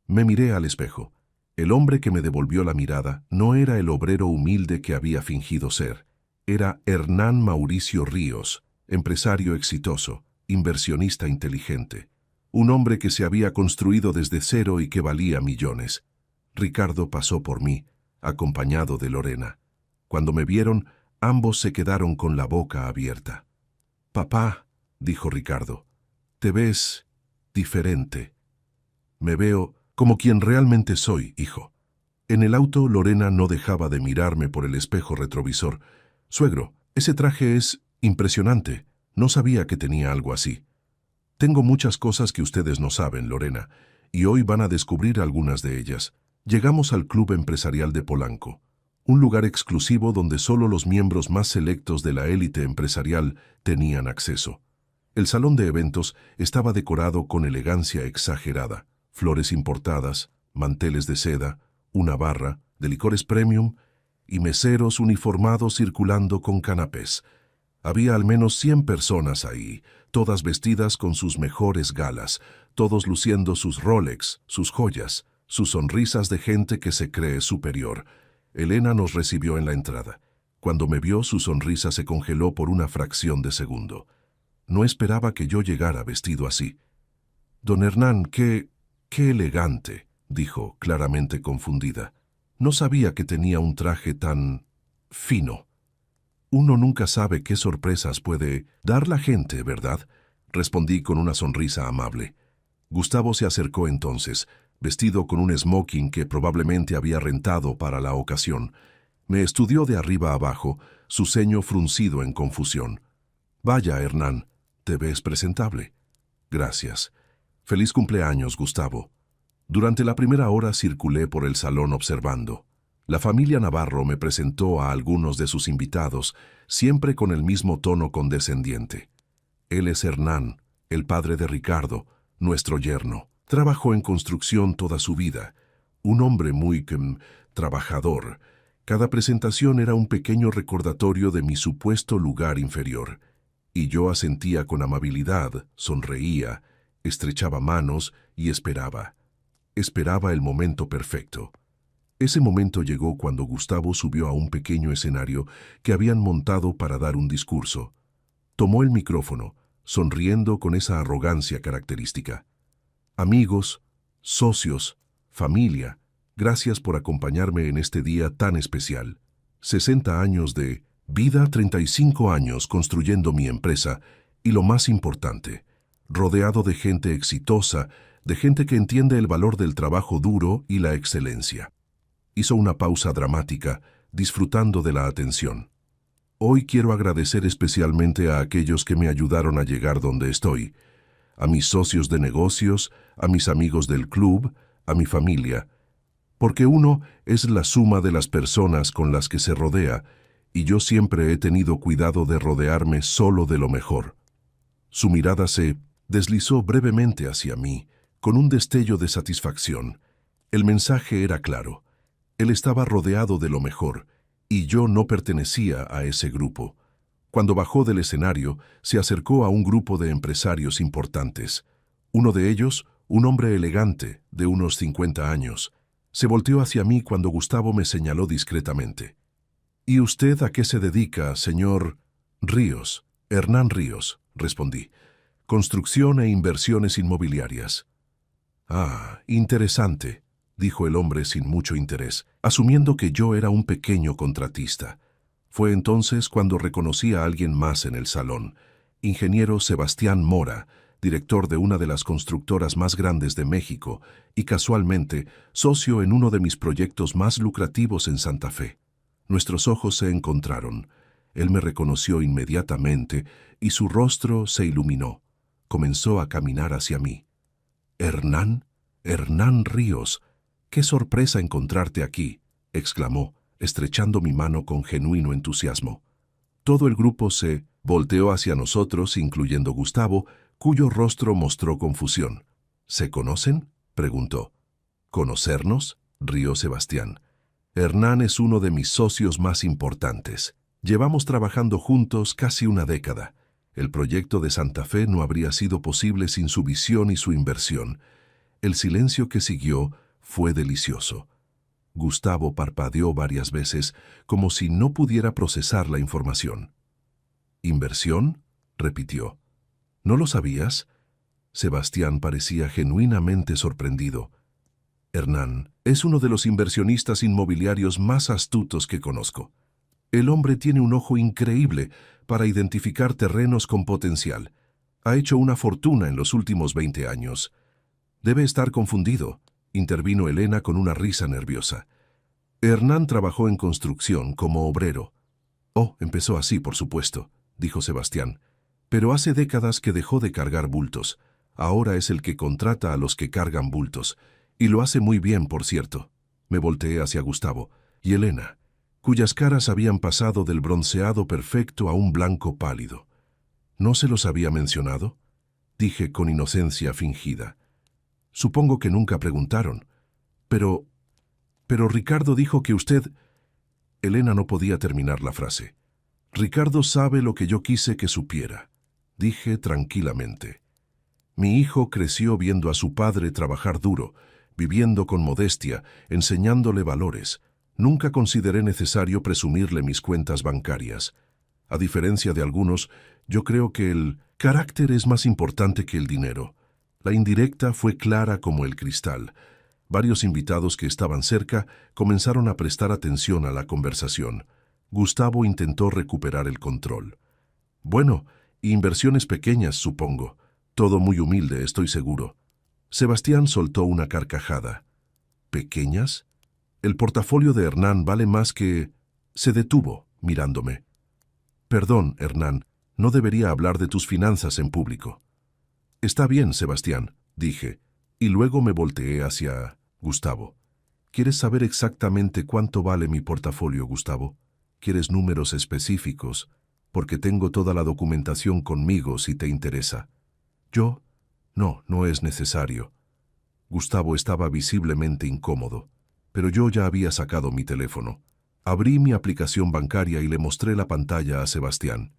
Me miré al espejo. El hombre que me devolvió la mirada no era el obrero humilde que había fingido ser. Era Hernán Mauricio Ríos, empresario exitoso, inversionista inteligente. Un hombre que se había construido desde cero y que valía millones. Ricardo pasó por mí, acompañado de Lorena. Cuando me vieron, ambos se quedaron con la boca abierta. «Papá», dijo Ricardo, «te ves diferente». «Me veo como quien realmente soy, hijo». En el auto, Lorena no dejaba de mirarme por el espejo retrovisor. «Suegro, ese traje es impresionante. No sabía que tenía algo así». «Tengo muchas cosas que ustedes no saben, Lorena, y hoy van a descubrir algunas de ellas». Llegamos al Club Empresarial de Polanco, un lugar exclusivo donde solo los miembros más selectos de la élite empresarial tenían acceso. El salón de eventos estaba decorado con elegancia exagerada, flores importadas, manteles de seda, una barra de licores premium y meseros uniformados circulando con canapés. Había al menos 100 personas ahí, todas vestidas con sus mejores galas, todos luciendo sus Rolex, sus joyas, sus sonrisas de gente que se cree superior. Elena nos recibió en la entrada. Cuando me vio, su sonrisa se congeló por una fracción de segundo. No esperaba que yo llegara vestido así. «Don Hernán, qué elegante», dijo, claramente confundida. «No sabía que tenía un traje tan fino». «Uno nunca sabe qué sorpresas puede dar la gente, ¿verdad?», respondí con una sonrisa amable. Gustavo se acercó entonces, vestido con un smoking que probablemente había rentado para la ocasión. Me estudió de arriba abajo, su ceño fruncido en confusión. «Vaya, Hernán, te ves presentable». «Gracias. Feliz cumpleaños, Gustavo». Durante la primera hora circulé por el salón observando. La familia Navarro me presentó a algunos de sus invitados, siempre con el mismo tono condescendiente. Él es Hernán, el padre de Ricardo, nuestro yerno. Trabajó en construcción toda su vida. Un hombre muy trabajador. Cada presentación era un pequeño recordatorio de mi supuesto lugar inferior. Y yo asentía con amabilidad, sonreía, estrechaba manos y esperaba. Esperaba el momento perfecto. Ese momento llegó cuando Gustavo subió a un pequeño escenario que habían montado para dar un discurso. Tomó el micrófono, sonriendo con esa arrogancia característica. Amigos, socios, familia, gracias por acompañarme en este día tan especial. 60 años de vida, 35 años construyendo mi empresa y lo más importante, rodeado de gente exitosa, de gente que entiende el valor del trabajo duro y la excelencia. Hizo una pausa dramática, disfrutando de la atención. Hoy quiero agradecer especialmente a aquellos que me ayudaron a llegar donde estoy, a mis socios de negocios, a mis amigos del club, a mi familia, porque uno es la suma de las personas con las que se rodea, y yo siempre he tenido cuidado de rodearme solo de lo mejor. Su mirada se deslizó brevemente hacia mí, con un destello de satisfacción. El mensaje era claro. Él estaba rodeado de lo mejor, y yo no pertenecía a ese grupo. Cuando bajó del escenario, se acercó a un grupo de empresarios importantes. Uno de ellos, un hombre elegante, de unos 50 años, se volteó hacia mí cuando Gustavo me señaló discretamente. «¿Y usted a qué se dedica, señor Ríos?» «Hernán Ríos», respondí. «Construcción e inversiones inmobiliarias». «Ah, interesante», dijo el hombre sin mucho interés, asumiendo que yo era un pequeño contratista. Fue entonces cuando reconocí a alguien más en el salón, ingeniero Sebastián Mora, director de una de las constructoras más grandes de México y casualmente socio en uno de mis proyectos más lucrativos en Santa Fe. Nuestros ojos se encontraron. Él me reconoció inmediatamente y su rostro se iluminó. Comenzó a caminar hacia mí. «¿Hernán? Hernán Ríos. ¡Qué sorpresa encontrarte aquí!», exclamó, estrechando mi mano con genuino entusiasmo. Todo el grupo se volteó hacia nosotros, incluyendo Gustavo, cuyo rostro mostró confusión. «¿Se conocen?», preguntó. «¿Conocernos?», rió Sebastián. «Hernán es uno de mis socios más importantes. Llevamos trabajando juntos casi una década. El proyecto de Santa Fe no habría sido posible sin su visión y su inversión». El silencio que siguió fue delicioso. Gustavo parpadeó varias veces, como si no pudiera procesar la información. «¿Inversión?», repitió. «¿No lo sabías?». Sebastián parecía genuinamente sorprendido. «Hernán es uno de los inversionistas inmobiliarios más astutos que conozco. El hombre tiene un ojo increíble para identificar terrenos con potencial. Ha hecho una fortuna en los últimos 20 años. Debe estar confundido», intervino Elena con una risa nerviosa. «Hernán trabajó en construcción como obrero». «Oh, empezó así, por supuesto», dijo Sebastián. «Pero hace décadas que dejó de cargar bultos. Ahora es el que contrata a los que cargan bultos. Y lo hace muy bien, por cierto». Me volteé hacia Gustavo y Elena, cuyas caras habían pasado del bronceado perfecto a un blanco pálido. «¿No se los había mencionado?», dije con inocencia fingida. «Supongo que nunca preguntaron. Pero Ricardo dijo que usted...». Elena no podía terminar la frase. «Ricardo sabe lo que yo quise que supiera», dije tranquilamente. «Mi hijo creció viendo a su padre trabajar duro, viviendo con modestia, enseñándole valores. Nunca consideré necesario presumirle mis cuentas bancarias. A diferencia de algunos, yo creo que el carácter es más importante que el dinero». La indirecta fue clara como el cristal. Varios invitados que estaban cerca comenzaron a prestar atención a la conversación. Gustavo intentó recuperar el control. «Bueno, inversiones pequeñas, supongo. Todo muy humilde, estoy seguro». Sebastián soltó una carcajada. «¿Pequeñas? El portafolio de Hernán vale más que...». Se detuvo, mirándome. «Perdón, Hernán, no debería hablar de tus finanzas en público». «Está bien, Sebastián», dije, y luego me volteé hacia Gustavo. ¿Quieres saber exactamente cuánto vale mi portafolio, Gustavo? ¿Quieres números específicos? Porque tengo toda la documentación conmigo si te interesa. ¿Yo? No, no es necesario. Gustavo estaba visiblemente incómodo, pero yo ya había sacado mi teléfono. Abrí mi aplicación bancaria y le mostré la pantalla a Sebastián.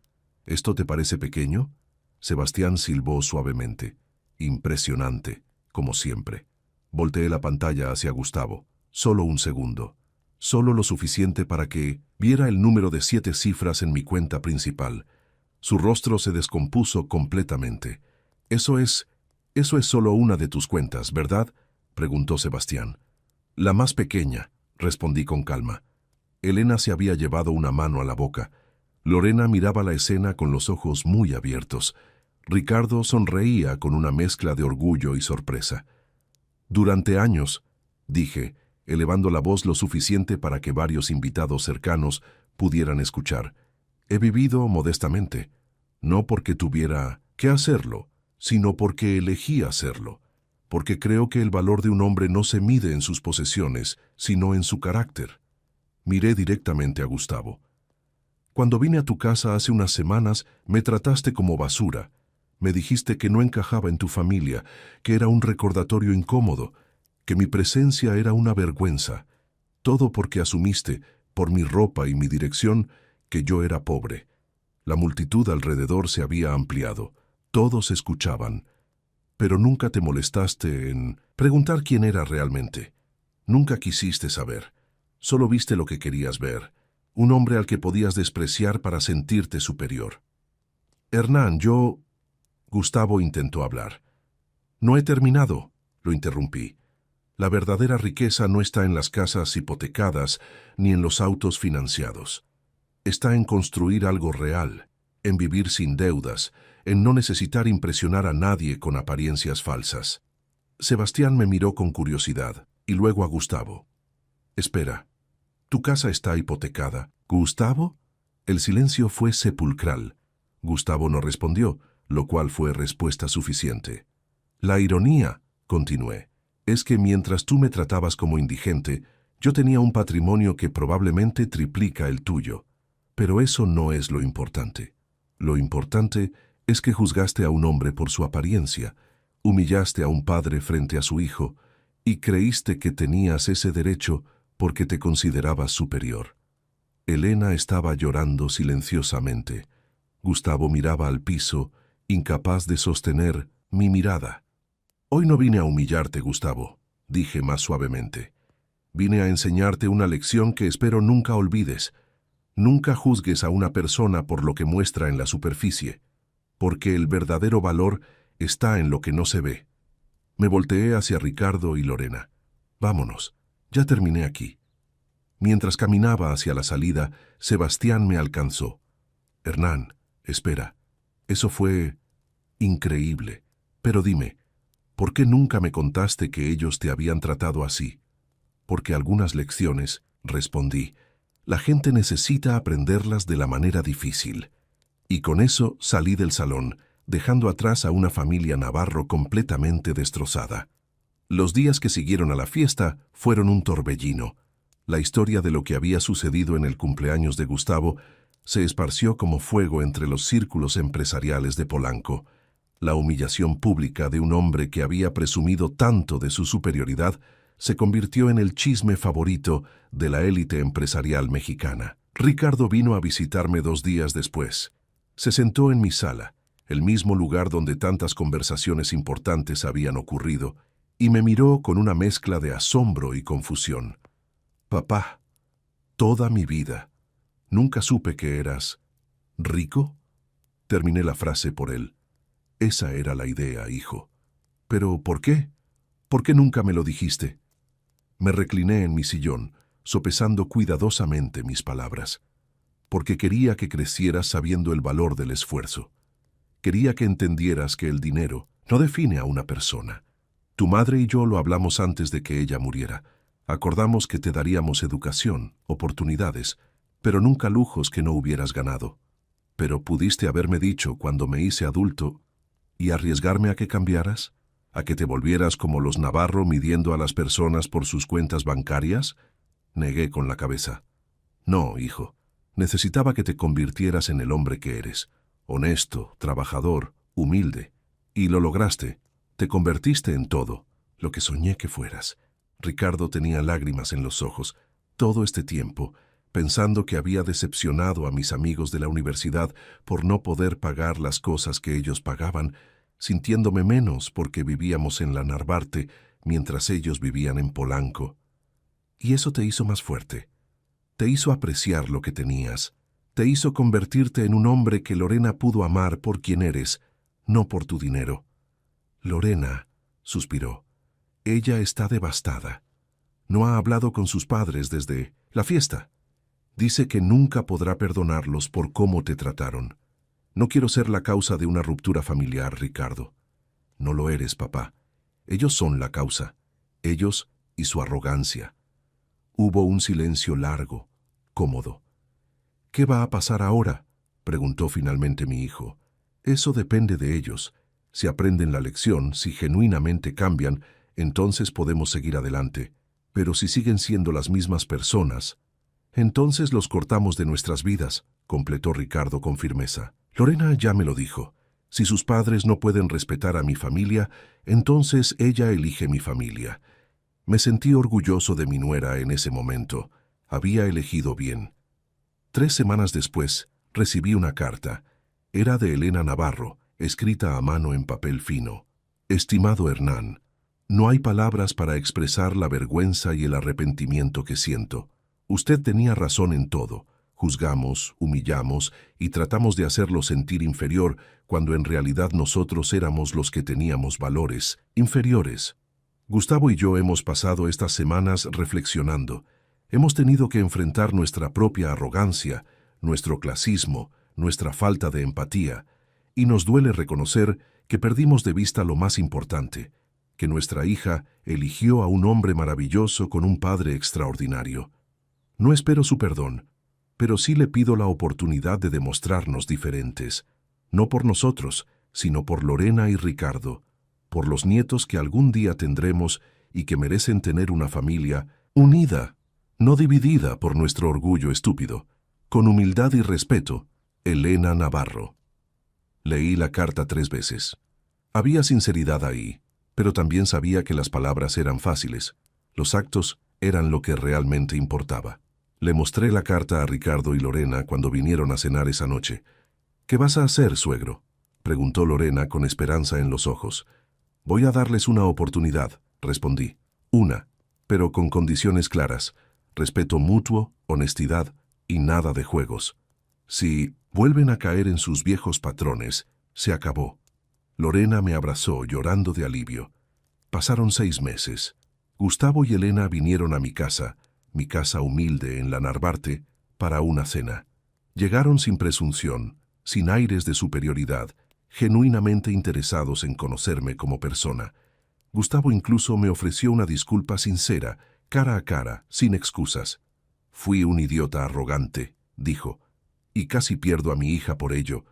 ¿Esto te parece pequeño? Sebastián silbó suavemente. Impresionante, como siempre. Volteé la pantalla hacia Gustavo. Solo un segundo. Solo lo suficiente para que viera el número de 7 cifras en mi cuenta principal. Su rostro se descompuso completamente. Eso es solo una de tus cuentas, ¿verdad?, preguntó Sebastián. La más pequeña, respondí con calma. Elena se había llevado una mano a la boca. Lorena miraba la escena con los ojos muy abiertos. Ricardo sonreía con una mezcla de orgullo y sorpresa. Durante años, dije, elevando la voz lo suficiente para que varios invitados cercanos pudieran escuchar, he vivido modestamente, no porque tuviera que hacerlo, sino porque elegí hacerlo, porque creo que el valor de un hombre no se mide en sus posesiones, sino en su carácter. Miré directamente a Gustavo. Cuando vine a tu casa hace unas semanas, me trataste como basura. Me dijiste que no encajaba en tu familia, que era un recordatorio incómodo, que mi presencia era una vergüenza. Todo porque asumiste, por mi ropa y mi dirección, que yo era pobre. La multitud alrededor se había ampliado. Todos escuchaban. Pero nunca te molestaste en preguntar quién era realmente. Nunca quisiste saber. Solo viste lo que querías ver. Un hombre al que podías despreciar para sentirte superior. Hernán, Gustavo intentó hablar. No he terminado, lo interrumpí. La verdadera riqueza no está en las casas hipotecadas ni en los autos financiados. Está en construir algo real, en vivir sin deudas, en no necesitar impresionar a nadie con apariencias falsas. Sebastián me miró con curiosidad, y luego a Gustavo. Espera, ¿tu casa está hipotecada? ¿Gustavo? El silencio fue sepulcral. Gustavo no respondió, lo cual fue respuesta suficiente. La ironía, continué, es que mientras tú me tratabas como indigente, yo tenía un patrimonio que probablemente triplica el tuyo. Pero eso no es lo importante. Lo importante es que juzgaste a un hombre por su apariencia, humillaste a un padre frente a su hijo y creíste que tenías ese derecho porque te considerabas superior. Elena estaba llorando silenciosamente. Gustavo miraba al piso, incapaz de sostener mi mirada. Hoy no vine a humillarte, Gustavo, dije más suavemente. Vine a enseñarte una lección que espero nunca olvides. Nunca juzgues a una persona por lo que muestra en la superficie, porque el verdadero valor está en lo que no se ve. Me volteé hacia Ricardo y Lorena. Vámonos, ya terminé aquí. Mientras caminaba hacia la salida, Sebastián me alcanzó. Hernán, espera, eso fue increíble. Pero dime, ¿por qué nunca me contaste que ellos te habían tratado así? Porque algunas lecciones, respondí, la gente necesita aprenderlas de la manera difícil. Y con eso salí del salón, dejando atrás a una familia Navarro completamente destrozada. Los días que siguieron a la fiesta fueron un torbellino. La historia de lo que había sucedido en el cumpleaños de Gustavo se esparció como fuego entre los círculos empresariales de Polanco. La humillación pública de un hombre que había presumido tanto de su superioridad se convirtió en el chisme favorito de la élite empresarial mexicana. Ricardo vino a visitarme 2 días después. Se sentó en mi sala, el mismo lugar donde tantas conversaciones importantes habían ocurrido, y me miró con una mezcla de asombro y confusión. Papá, toda mi vida, ¿nunca supe que eras rico? Terminé la frase por él. Esa era la idea, hijo. ¿Pero por qué? ¿Por qué nunca me lo dijiste? Me recliné en mi sillón, sopesando cuidadosamente mis palabras. Porque quería que crecieras sabiendo el valor del esfuerzo. Quería que entendieras que el dinero no define a una persona. Tu madre y yo lo hablamos antes de que ella muriera. Acordamos que te daríamos educación, oportunidades, pero nunca lujos que no hubieras ganado. Pero pudiste haberme dicho cuando me hice adulto y arriesgarme a que cambiaras. ¿A que te volvieras como los Navarro midiendo a las personas por sus cuentas bancarias? Negué con la cabeza. No, hijo. Necesitaba que te convirtieras en el hombre que eres. Honesto, trabajador, humilde. Y lo lograste. Te convertiste en todo, lo que soñé que fueras. Ricardo tenía lágrimas en los ojos. Todo este tiempo, pensando que había decepcionado a mis amigos de la universidad por no poder pagar las cosas que ellos pagaban, sintiéndome menos porque vivíamos en la Narvarte mientras ellos vivían en Polanco. Y eso te hizo más fuerte. Te hizo apreciar lo que tenías. Te hizo convertirte en un hombre que Lorena pudo amar por quien eres, no por tu dinero. Lorena, suspiró. Ella está devastada. No ha hablado con sus padres desde la fiesta. Dice que nunca podrá perdonarlos por cómo te trataron. No quiero ser la causa de una ruptura familiar, Ricardo. No lo eres, papá. Ellos son la causa. Ellos y su arrogancia. Hubo un silencio largo, cómodo. ¿Qué va a pasar ahora?, preguntó finalmente mi hijo. Eso depende de ellos. Si aprenden la lección, si genuinamente cambian, entonces podemos seguir adelante. Pero si siguen siendo las mismas personas, entonces los cortamos de nuestras vidas, completó Ricardo con firmeza. Lorena ya me lo dijo. Si sus padres no pueden respetar a mi familia, entonces ella elige mi familia. Me sentí orgulloso de mi nuera en ese momento. Había elegido bien. 3 semanas después, recibí una carta. Era de Elena Navarro, escrita a mano en papel fino. Estimado Hernán, no hay palabras para expresar la vergüenza y el arrepentimiento que siento. Usted tenía razón en todo. Juzgamos, humillamos y tratamos de hacerlo sentir inferior cuando en realidad nosotros éramos los que teníamos valores inferiores. Gustavo y yo hemos pasado estas semanas reflexionando. Hemos tenido que enfrentar nuestra propia arrogancia, nuestro clasismo, nuestra falta de empatía, y nos duele reconocer que perdimos de vista lo más importante, que nuestra hija eligió a un hombre maravilloso con un padre extraordinario. No espero su perdón, pero sí le pido la oportunidad de demostrarnos diferentes, no por nosotros, sino por Lorena y Ricardo, por los nietos que algún día tendremos y que merecen tener una familia unida, no dividida por nuestro orgullo estúpido. Con humildad y respeto, Elena Navarro. Leí la carta 3 veces. Había sinceridad ahí, pero también sabía que las palabras eran fáciles. Los actos eran lo que realmente importaba. Le mostré la carta a Ricardo y Lorena cuando vinieron a cenar esa noche. «¿Qué vas a hacer, suegro?», preguntó Lorena con esperanza en los ojos. «Voy a darles una oportunidad», respondí. «Una, pero con condiciones claras. Respeto mutuo, honestidad y nada de juegos. Si vuelven a caer en sus viejos patrones, se acabó». Lorena me abrazó llorando de alivio. Pasaron 6 meses. Gustavo y Elena vinieron a mi casa humilde en la Narvarte, para una cena. Llegaron sin presunción, sin aires de superioridad, genuinamente interesados en conocerme como persona. Gustavo incluso me ofreció una disculpa sincera, cara a cara, sin excusas. «Fui un idiota arrogante», dijo, «y casi pierdo a mi hija por ello.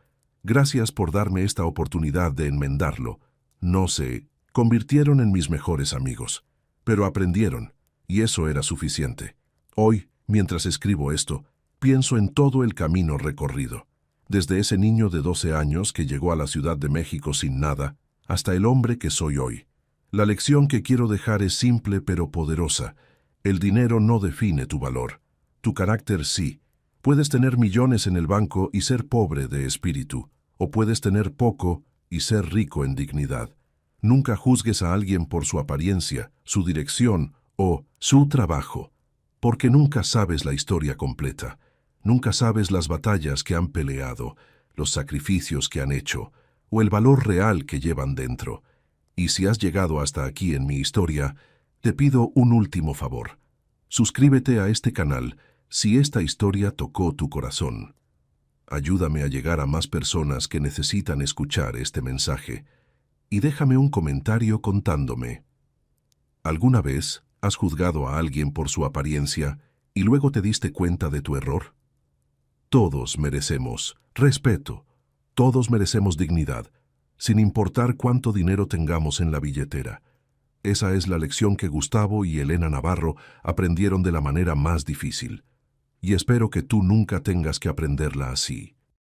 Gracias por darme esta oportunidad de enmendarlo. No se convirtieron en mis mejores amigos, pero aprendieron, y eso era suficiente. Hoy, mientras escribo esto, pienso en todo el camino recorrido. Desde ese niño de 12 años que llegó a la Ciudad de México sin nada, hasta el hombre que soy hoy. La lección que quiero dejar es simple pero poderosa. El dinero no define tu valor. Tu carácter sí. Puedes tener millones en el banco y ser pobre de espíritu, o puedes tener poco y ser rico en dignidad. Nunca juzgues a alguien por su apariencia, su dirección o su trabajo, porque nunca sabes la historia completa. Nunca sabes las batallas que han peleado, los sacrificios que han hecho, o el valor real que llevan dentro. Y si has llegado hasta aquí en mi historia, te pido un último favor. Suscríbete a este canal si esta historia tocó tu corazón. Ayúdame a llegar a más personas que necesitan escuchar este mensaje. Y déjame un comentario contándome. ¿Alguna vez has juzgado a alguien por su apariencia y luego te diste cuenta de tu error? Todos merecemos respeto, todos merecemos dignidad, sin importar cuánto dinero tengamos en la billetera. Esa es la lección que Gustavo y Elena Navarro aprendieron de la manera más difícil. Y espero que tú nunca tengas que aprenderla así.